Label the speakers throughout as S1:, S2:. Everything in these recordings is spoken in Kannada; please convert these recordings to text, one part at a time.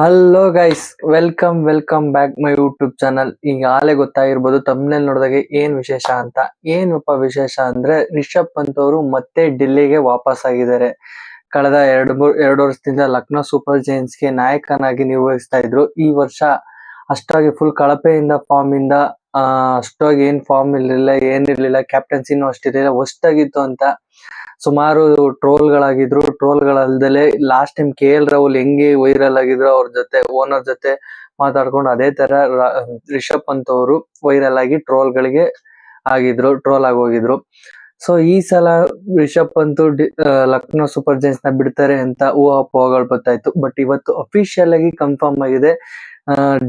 S1: Hello guys, welcome back my YouTube channel. ಈಗ ಆಲೆ ಗೊತ್ತಾಗಿರ್ಬೋದು ತಮ್ಮನೇಲಿ ನೋಡಿದಾಗ ಏನ್ ವಿಶೇಷ ಅಂತ. ಏನಪ್ಪ ವಿಶೇಷ ಅಂದ್ರೆ ರಿಷಬ್ ಪಂತ್ ಅವರು ಮತ್ತೆ ಡೆಲ್ಲಿಗೆ ವಾಪಸ್ ಆಗಿದ್ದಾರೆ. ಕಳೆದ ಎರಡು ವರ್ಷದಿಂದ ಲಕ್ನೋ ಸೂಪರ್ ಜೈಂಟ್ಸ್ಗೆ ನಾಯಕನಾಗಿ ನಿರ್ವಹಿಸ್ತಾ ಇದ್ರು. ಈ ವರ್ಷ ಅಷ್ಟಾಗಿ ಫುಲ್ ಕಳಪೆಯಿಂದ ಫಾರ್ಮ್ ಇಂದ ಅಷ್ಟಾಗಿ ಏನ್ ಫಾರ್ಮ್ ಇರ್ಲಿಲ್ಲ, ಏನಿರ್ಲಿಲ್ಲ, ಕ್ಯಾಪ್ಟನ್ಸಿನೂ ಅಷ್ಟಿರ್ಲಿಲ್ಲ, ಹೊಸ್ತಾಗಿತ್ತು ಅಂತ ಸುಮಾರು ಟ್ರೋಲ್ಗಳಾಗಿದ್ರು. ಟ್ರೋಲ್ಗಳಲ್ದಲೆ ಲಾಸ್ಟ್ ಟೈಮ್ KL ರಾಹುಲ್ ಹೆಂಗೆ ವೈರಲ್ ಆಗಿದ್ರು, ಅವ್ರ ಜೊತೆ ಓನರ್ ಜೊತೆ ಮಾತಾಡ್ಕೊಂಡು ಅದೇ ತರ ರಿಷಬ್ ಪಂತ್ ಅವರು ವೈರಲ್ ಆಗಿ ಟ್ರೋಲ್ ಆಗೋಗಿದ್ರು. ಸೊ ಈ ಸಲ ರಿಷಬ್ ಪಂತ್ ಲಕ್ನೋ ಸೂಪರ್ ಜೈಂಟ್ಸ್ ನ ಬಿಡ್ತಾರೆ ಅಂತ ಊಹಾಪೋಹಗಳು ಬರ್ತಾಯಿತ್ತು. ಬಟ್ ಇವತ್ತು ಅಫಿಷಿಯಲ್ ಆಗಿ ಕನ್ಫರ್ಮ್ ಆಗಿದೆ,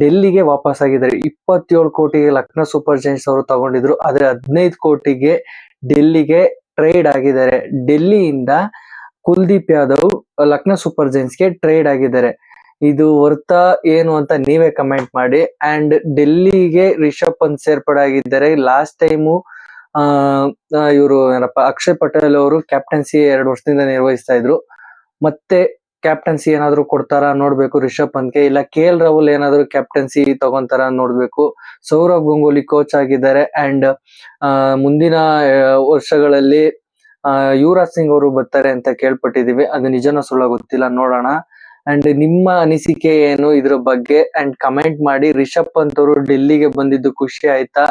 S1: ಡೆಲ್ಲಿಗೆ ವಾಪಸ್ ಆಗಿದ್ದಾರೆ. 27 ಕೋಟಿಗೆ ಲಕ್ನೋ ಸೂಪರ್ ಜೈಂಟ್ಸ್ ಅವರು ತಗೊಂಡಿದ್ರು, ಆದ್ರೆ 15 ಕೋಟಿಗೆ ಡೆಲ್ಲಿಗೆ ಟ್ರೇಡ್ ಆಗಿದ್ದಾರೆ. ಡೆಲ್ಲಿಯಿಂದ ಕುಲ್ದೀಪ್ ಯಾದವ್ ಲಕ್ನೋ ಸೂಪರ್ ಜೈಂಟ್ಸ್ಗೆ ಟ್ರೇಡ್ ಆಗಿದ್ದಾರೆ. ಇದು ವರ್ತಾ ಏನು ಅಂತ ನೀವೇ ಕಮೆಂಟ್ ಮಾಡಿ. ಅಂಡ್ ಡೆಲ್ಲಿಗೆ ರಿಷಬ್ ಪಂತ್ ಸೇರ್ಪಡೆ ಆಗಿದ್ದಾರೆ. ಲಾಸ್ಟ್ ಟೈಮು ಇವರು ಏನಪ್ಪ ಅಕ್ಷಯ್ ಪಟೇಲ್ ಅವರು ಕ್ಯಾಪ್ಟನ್ಸಿ 2 ವರ್ಷದಿಂದ ನಿರ್ವಹಿಸ್ತಾ ಇದ್ರು. ಮತ್ತೆ ಕ್ಯಾಪ್ಟನ್ಸಿ ಏನಾದ್ರು ಕೊಡ್ತಾರ ನೋಡ್ಬೇಕು ರಿಷಬ್ ಪಂತ್ಗೆ, ಇಲ್ಲ KL ರಾಹುಲ್ ಏನಾದ್ರು ಕ್ಯಾಪ್ಟನ್ಸಿ ತಗೊಂತಾರ ನೋಡ್ಬೇಕು. ಸೌರವ್ ಗಂಗೂಲಿ ಕೋಚ್ ಆಗಿದ್ದಾರೆ. ಅಂಡ್ ಮುಂದಿನ ವರ್ಷಗಳಲ್ಲಿ ಯುವರಾಜ್ ಸಿಂಗ್ ಅವರು ಬರ್ತಾರೆ ಅಂತ ಕೇಳ್ಪಟ್ಟಿದೀವಿ. ಅದು ನಿಜನೋ ಸುಳ್ಳ ಗೊತ್ತಿಲ್ಲ, ನೋಡೋಣ. ಅಂಡ್ ನಿಮ್ಮ ಅನಿಸಿಕೆ ಏನು ಇದ್ರ ಬಗ್ಗೆ ಅಂಡ್ ಕಮೆಂಟ್ ಮಾಡಿ. ರಿಷಬ್ ಪಂತ್ ಅವರು ಡೆಲ್ಲಿಗೆ ಬಂದಿದ್ದು ಖುಷಿ ಆಯ್ತಾ?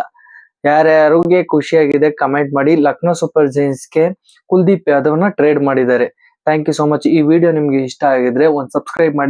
S1: ಯಾರ್ಯಾರಿಗೆ ಖುಷಿ ಆಗಿದೆ ಕಮೆಂಟ್ ಮಾಡಿ. ಲಕ್ನೋ ಸೂಪರ್ ಜೈಂಟ್ಸ್ಗೆ ಕುಲ್ದೀಪ್ ಯಾದವ್ನ ಟ್ರೇಡ್ ಮಾಡಿದ್ದಾರೆ. Thank you so much. ಈ ವಿಡಿಯೋ ನಿಮ್ಗೆ ಇಷ್ಟ ಆಗಿದ್ರೆ ಒಂದು ಸಬ್ಸ್ಕ್ರೈಬ್ ಮಾಡಿ.